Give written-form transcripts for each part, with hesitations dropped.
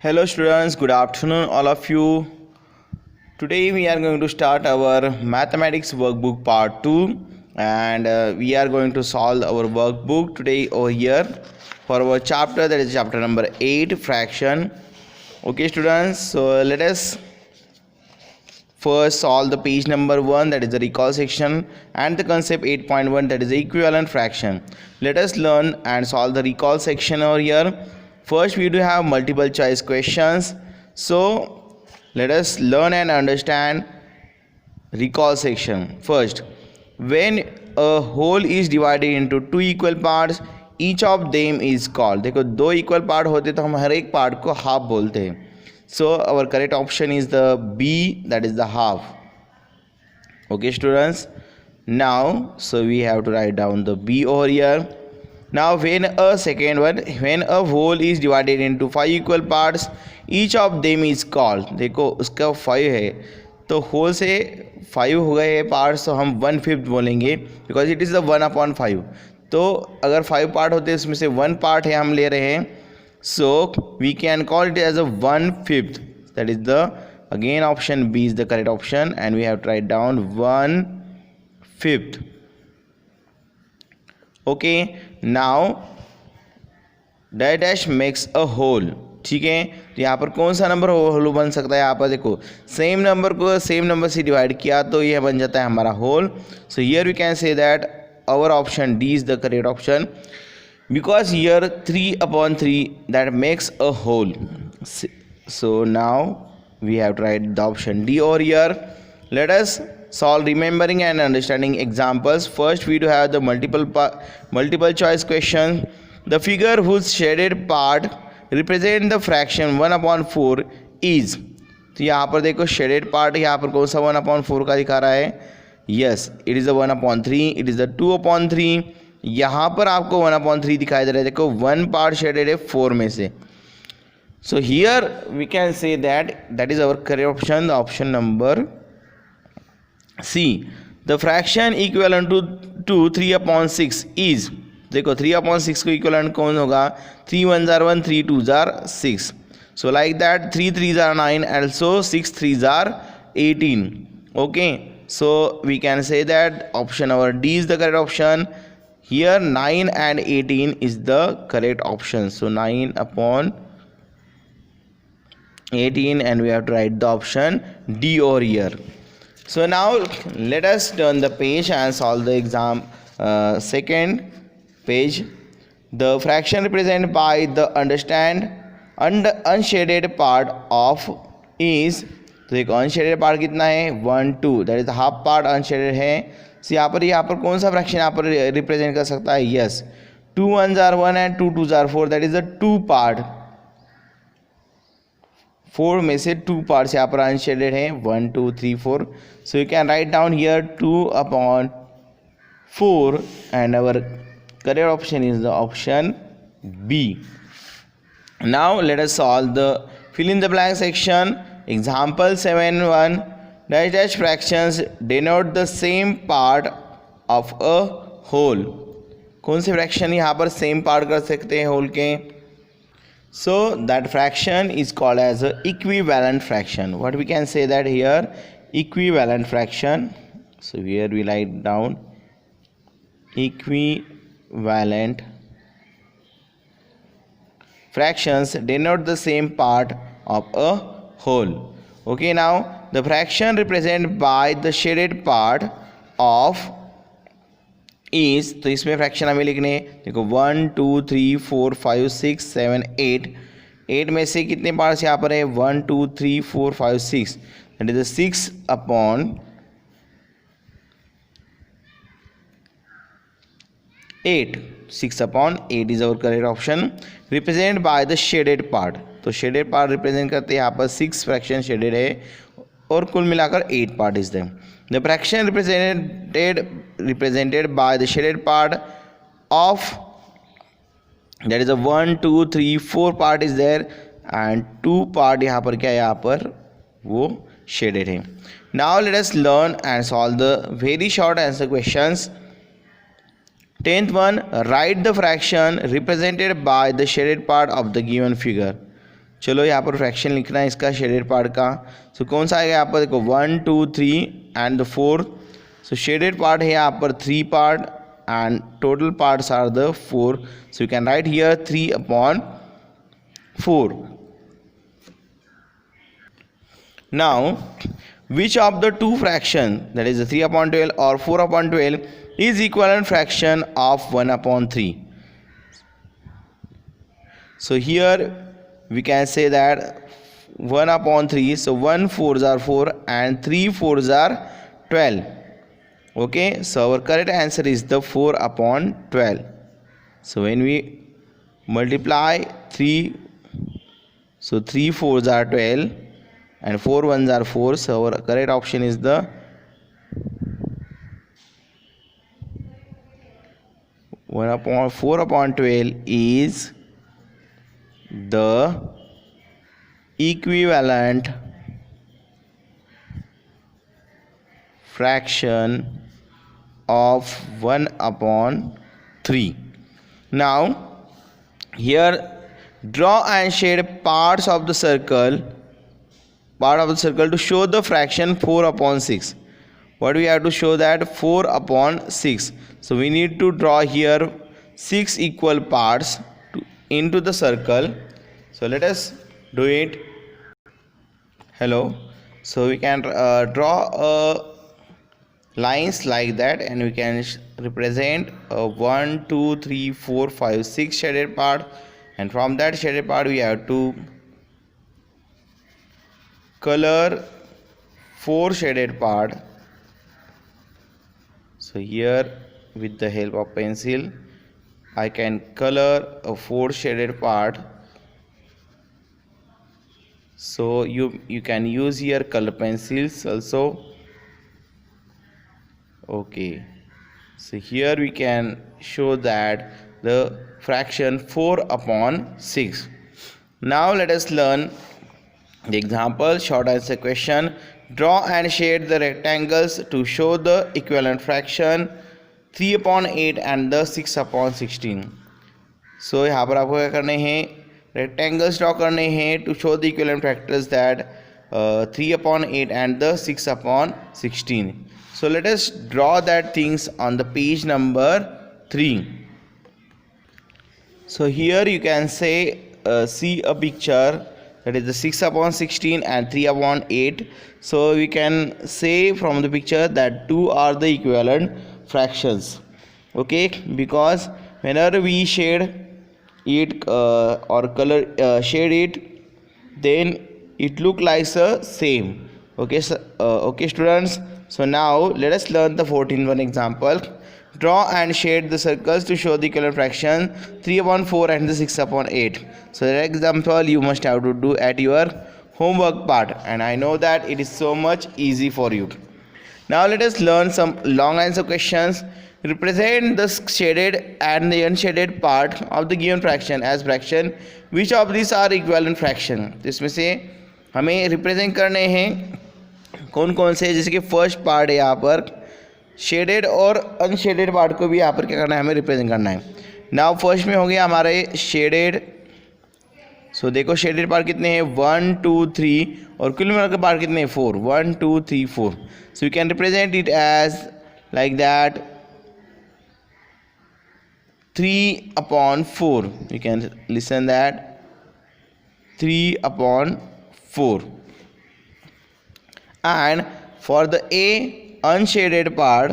Hello students, good afternoon all of you. Today we are going to start our mathematics workbook part 2 and we are going to solve our workbook today over here for our chapter, that is chapter number 8, fraction. Okay students, so let us first solve the page number 1, that is the recall section, and the concept 8.1, that is the equivalent fraction. Let us learn and solve the recall section over here. First we do have multiple choice questions, so let us learn and understand recall section. First, when a whole is divided into two equal parts, each of them is called, देखो दो equal part होते तो हम हर एक part को half बोलते हैं. So our correct option is the B, that is the half. Okay students, now so we have to write down the B over here. Now when a whole is divided into 5 equal parts, each of them is called, देखो उसका 5 है तो whole से 5 हो गए parts तो हम 1/5 बोलेंगे, बिकॉज इट इज़ द 1/5. तो अगर 5 पार्ट होते हैं उसमें से 1 पार्ट है हम ले रहे हैं, so we can call it as a 1/5. That is the, again option B is the correct option, and we have to write down 1/5. Okay, now dash makes a whole. ठीक है, तो यहाँ पर कौन सा नंबर होल बन सकता है? यहाँ पर देखो सेम नंबर को सेम नंबर से डिवाइड किया तो यह बन जाता है हमारा whole. So here we can say that our option D is the correct option, because here 3/3 that makes a whole. So now we have to write the option D over here. Let us solve remembering and understanding examples. First we do have the multiple choice question. The figure whose shaded part represent the fraction 1/4 is, तो यहाँ पर देखो shaded part यहाँ पर कौन सा 1/4 का दिखा रहा है? Yes, it is the 1/3, it is the 2/3. यहाँ पर आपको 1/3 दिखाई दे रहा है. देखो 1 पार्ट शेडेड है 4 में से. So here we can say that is our correct option, the option number C. The fraction equivalent to 3/6 is, देखो 3/6 को इक्विवेलेंट कौन होगा? 3 1s are 1, 3 2s are 6. So like that 3 3s are 9, also 6 3s are 18. Okay, so we can say that option number D is the correct option. Here 9 and 18 is the correct option. So 9/18, and we have to write the option D over here. So now let us turn the page and solve the exam second page. The fraction represented by the unshaded part of is, तो एक unshielded part कितना है? 1 2, that is half part unshielded है. सो यहाँ पर कौन सा fraction यहाँ पर रिप्रेजेंट कर सकता है? Yes, 2 1s are 1 and 2 2s are 4, that is the 2 part. 4 में से 2 पार्ट्स यहाँ पर अनशेडेड है, 1 2 3 4. So you can write down here 2/4, and our correct option is the option B. Now let us solve the fill in the blank section. Example 7.1, dash fractions denote the same part of a whole. कौन से fraction यहाँ पर same part कर सकते हैं whole के? So that fraction is called as a equivalent fraction. What we can say that here? Equivalent fraction. So here we write down equivalent fractions denote the same part of a whole. Okay, now the fraction represented by the shaded part of is, तो इसमें fraction हमें लिखने, देखो 1 2 3 4 5 6 7 8. 8 में से कितने parts यहाँ पर है? 1 2 3 4 5 6, that is 6/8. 6/8 is our correct option. Represented by the shaded part, तो शेडेड पार्ट रिप्रेजेंट करते हैं यहाँ पर 6 फ्रैक्शन शेडेड है, और कुल मिलाकर 8 part is there. The fraction represented by the shaded part of, that is 1 2 3 4 part is there, and 2 part यहाँ पर क्या है? यहाँ पर वो शेडेड है. Now let us learn and solve the very short answer questions. 10th one, write the fraction represented by the shaded part of the given figure. चलो यहाँ पर फ्रैक्शन लिखना है इसका शेडेड पार्ट का। सो कौन सा आएगा यहाँ पर, देखो 1 2 3 and the 4। So shaded part है यहाँ पर 3 part and total parts are the 4। So you can write here 3/4. Now, which of the two fraction, that is the 3/12 or 4/12, is equivalent fraction of 1/3? So here we can say that 1/3. So 1 4s are 4 and 3 4s are 12. Okay, so our correct answer is the 4/12. So when we multiply 3, so 3 4s are 12 and 4 1s are 4. So our correct option is the 4/12 is the equivalent fraction of 1/3. Now here draw and shade parts of the circle to show the fraction 4/6. What we have to show, that 4/6. So we need to draw here 6 equal parts into the circle. So let us do it. Hello. So we can draw lines like that, and we can represent 1 2 3 4 5 6 shaded part, and from that shaded part we have to color 4 shaded part. So here with the help of pencil I can color a 4 shaded part. So you can use here color pencils also. Okay, so here we can show that the fraction 4/6. Now let us learn the example, short answer question. Draw and shade the rectangles to show the equivalent fraction 3/8 and the 6/16. So यहाँ पर आपको क्या करने हैं, rectangles draw करने हैं to show the equivalent factors, that 3/8 and the 6/16. So let us draw that things on the page number 3. So here you can say see a picture, that is the 6/16 and 3/8. So we can say from the picture that 2 are the equivalent fractions. Okay, because whenever we shade it or color shade it, then it look like the same. Okay, so, okay students, so now let us learn the 14th one example. Draw and shade the circles to show the equivalent fraction 3/4 and the 6/8. So that example you must have to do at your homework part, and I know that it is so much easy for you. Now let us learn some long answer questions. Represent the shaded and the unshaded part of the given fraction as fraction. Which of these are equivalent fraction? तो इसमें से हमें represent करने हैं कौन कौन से, जैसे कि फर्स्ट पार्ट है यहाँ पर शेडेड और अनशेडेड पार्ट को भी यहाँ पर क्या करना है, हमें रिप्रेजेंट करना है. नाउ फर्स्ट में हो गया हमारे शेडेड. सो देखो शेडेड पार्ट कितने हैं, 1 2 3, और कुल मिलाकर के पार्ट कितने हैं, 4. 1 2 3 4. So you can represent it as like that 3/4. You can listen that 3/4. And for the A unshaded part,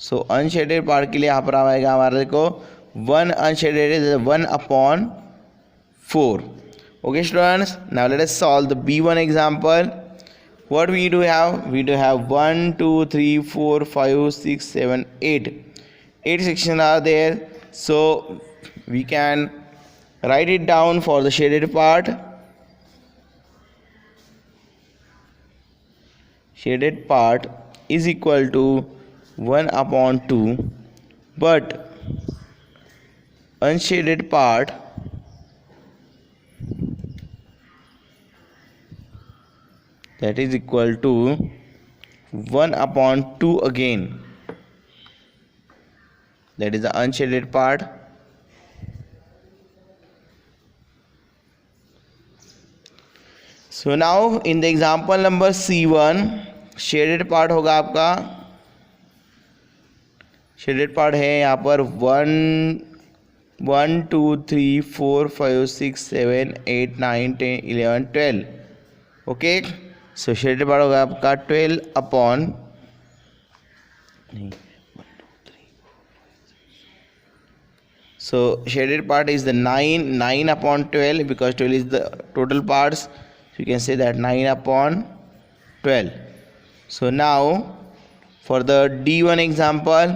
so unshaded part के लिए यहाँ पर आएगा हमारे को 1 unshaded is 1/4. Okay students, now let us solve the B1 example. What we do have, we do have 1 2 3 4 5 6 7 8. 8 sections are there, so we can write it down for the shaded part. Shaded part is equal to 1/2, but unshaded part that is equal to 1/2 again. That is the unshaded part. So now in the example number C1 shaded part होगा आपका, shaded part है यहाँ पर 1 2 3 4 5 6 7 8 9 10 11 12. Okay, सो shaded part होगा आपका 12 upon so shaded part is the 9 upon 12 because 12 is the total parts, so you can say that 9 upon 12. So now for the D1 example,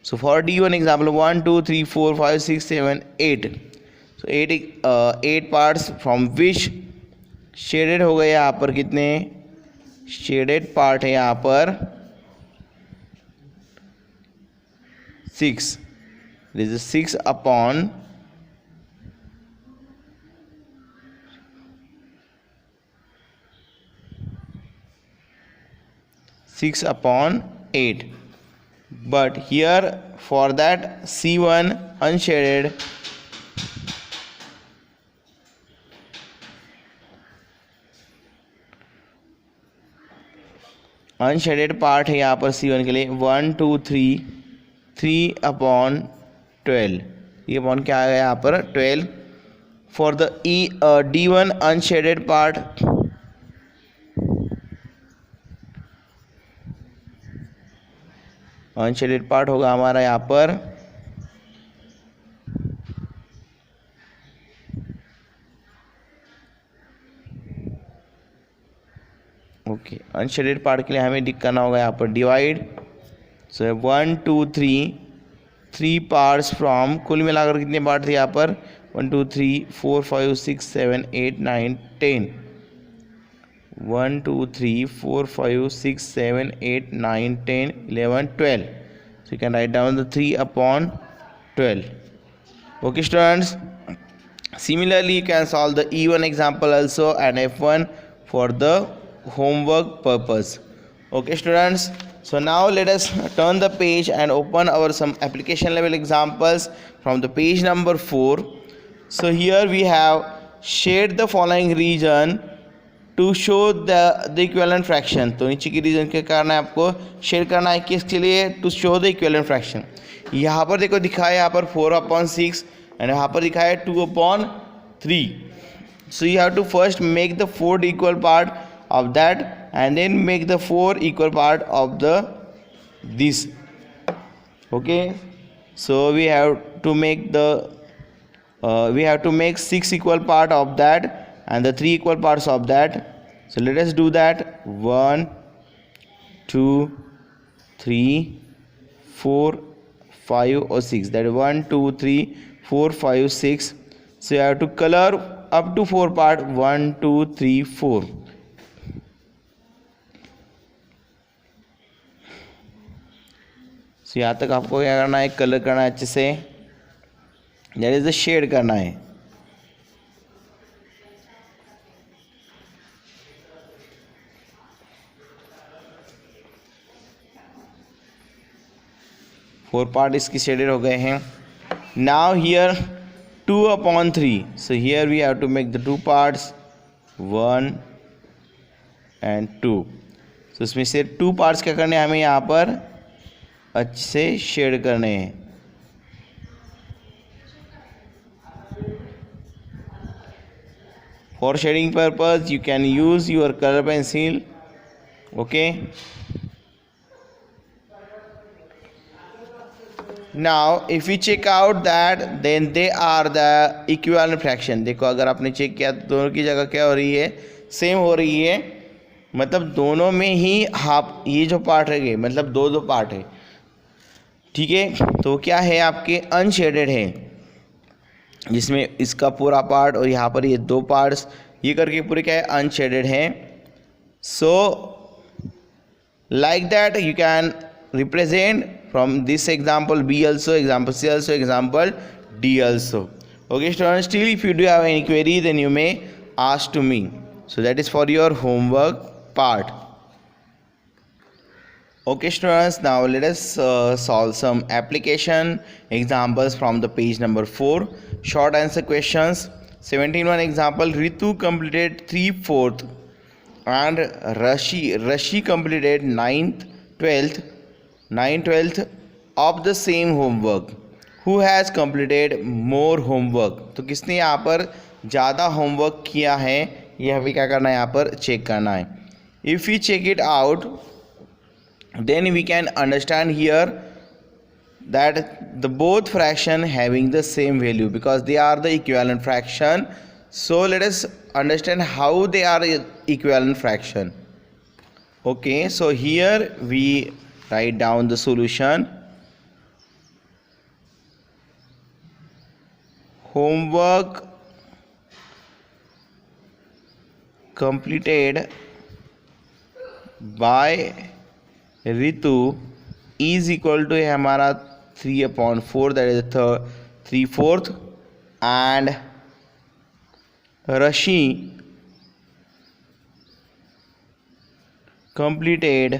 so for D1 example 1 2 3 4 5 6 7 8, so 8 parts from which shaded हो गए यहाँ पर कितने shaded part है यहाँ पर 6. This is 6 upon 8. But here for that C1 unshaded, unshielded part है यहाँ पर C1 के लिए 1 2 3 अपॉन 12. ये अपॉन क्या आ गया यहाँ पर 12. For the D1 unshielded part, unshielded part होगा हमारा यहाँ पर ओके, अनशेडेड पार्ट के लिए हमें करना होगा यहाँ पर डिवाइड. सो 1 2 3 पार्ट्स फ्रॉम, कुल मिलाकर कितने पार्ट थे यहाँ पर 1 2 3 4 5 6 7 8 9 10. 1 2 3 4 5 6 7 8 9 10 11 12. So you can write down the 3 upon 12. Okay students, similarly you can solve the E1 example also and F1 for the homework purpose. Okay students, so now let us turn the page and open our some application level examples from the page number 4. So here we have shade the following region to show the equivalent fraction. तो नीचे की reason क्या करना है आपको, shade करना है किसके लिए, to show the equivalent fraction. यहाँ पर देखो दिखाया यहाँ पर 4/6 एंड यहाँ पर दिखाया 2/3. so you have to first make the 4 equal part of that and then make the 4 equal part of the this. Okay, so we have to make the we have to make 6 equal part of that and the 3 equal parts of that. So let us do that. 1 2 3 4 5 or 6, that is 1 2 3 4 5 6. So you have to color up to 4 part, 1 2 3 4. So यहाँ तक आपको क्या करना है, colour करना है अच्छे से, that is the शेड करना है. फोर पार्ट इसकी शेडेड हो गए हैं. Now here 2/3. So here we have to make the 2 parts 1 and 2. सो इसमें से 2 पार्ट्स क्या करने हैं हमें यहाँ पर अच्छे से शेड करने हैं. For shading purpose you can use your colour pencil. Okay, now if we check out that then they are the equivalent fraction. देखो अगर आपने चेक किया तो दोनों की जगह क्या हो रही है, सेम हो रही है. मतलब दोनों में ही हाफ, ये जो पार्ट है मतलब दो पार्ट है. ठीक है, तो क्या है आपके अनशेडेड है, जिसमें इसका पूरा पार्ट और यहाँ पर ये 2 पार्ट्स ये करके पूरे क्या है अनशेडेड हैं. So like that you can represent from this example B also, example C also, example D also. Okay students, still if you do have any query then you may ask to me. So that is for your homework part. Okay students, now let us solve some application examples from the page number 4. Short answer questions. 17 example, Ritu completed 3/4 and Rashi completed 9/12 of the same homework. Who has completed more homework? तो किसने यहाँ पर ज़्यादा homework किया है, ये हमें क्या करना है, यहाँ पर चेक करना है. If we check it out, then we can understand here that the both fraction having the same value because they are the equivalent fraction. So let us understand how they are equivalent fraction. Okay, so here we write down the solution. Homework completed by Ritu is equal to है हमारा 3/4, that is 3/4, and Rashi completed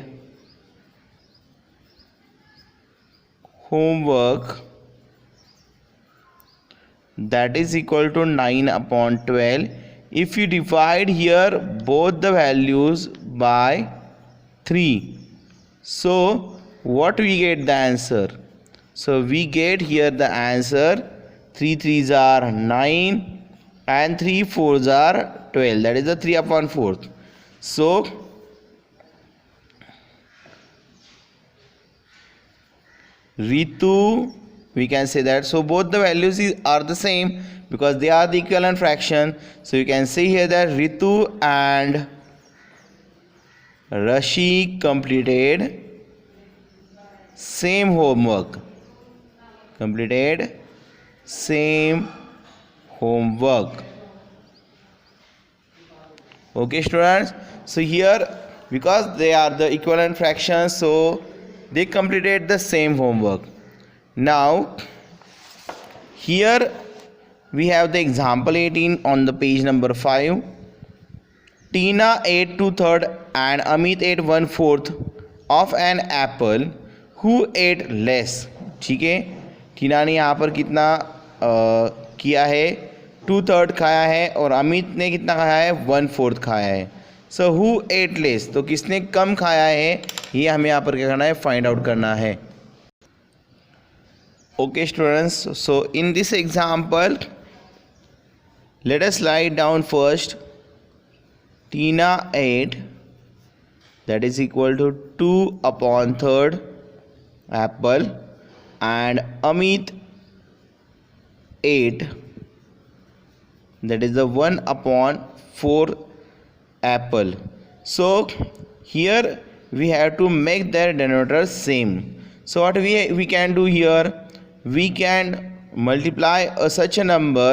homework that is equal to 9/12. If you divide here both the values by 3, so what we get the answer? So we get here the answer 3 3s are 9 and 3 4s are 12, that is the 3/4. So Ritu, we can say that, so both the values are the same because they are the equivalent fraction. So you can say here that Ritu and Rashi completed same homework. Okay students, so here because they are the equivalent fractions, so they completed the same homework. Now here we have the example 18 on the page number 5. Tina ate 2/3 and Amit ate 1/4 of an apple. Who ate less? ठीक है, टीना ने यहाँ पर कितना किया है, 2/3 खाया है और अमित ने कितना खाया है, 1/4 खाया है. सो हु एट लेस, तो किसने कम खाया है, ये हमें यहाँ पर क्या करना है, फाइंड आउट करना है. Okay students, so in this example let us write down first Tina ate, that is equal to 2/3 apple, and Amit ate, that is the 1/4 apple. So here we have to make their denominator same. So what we can do here, we can multiply such a number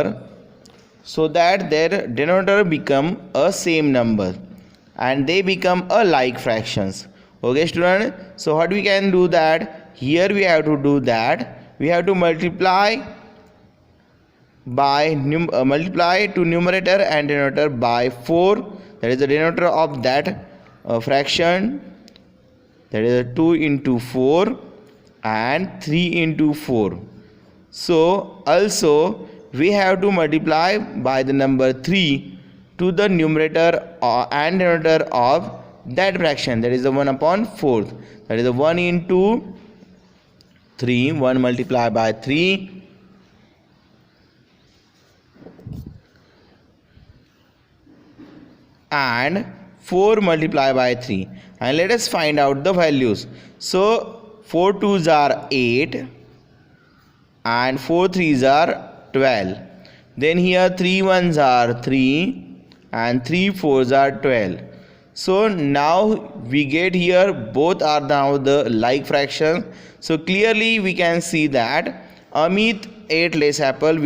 so that their denominator become a same number and they become a like fractions. Okay student, so what we can do that, here we have to do that, we have to multiply by multiply to numerator and denominator by 4, that is the denominator of that fraction, that is 2 into 4 and 3 into 4. So also we have to multiply by the number 3 to the numerator and denominator of that fraction, that is the 1/4, that is the 1 into 3, 1 multiplied by 3 and 4 multiplied by 3, and let us find out the values. So 4 2s are 8 and 4 3s are 12. Then here 3 1s are 3 and 3 4s are 12. So now we get here both are now the like fraction. So clearly we can see that Amit ate less apple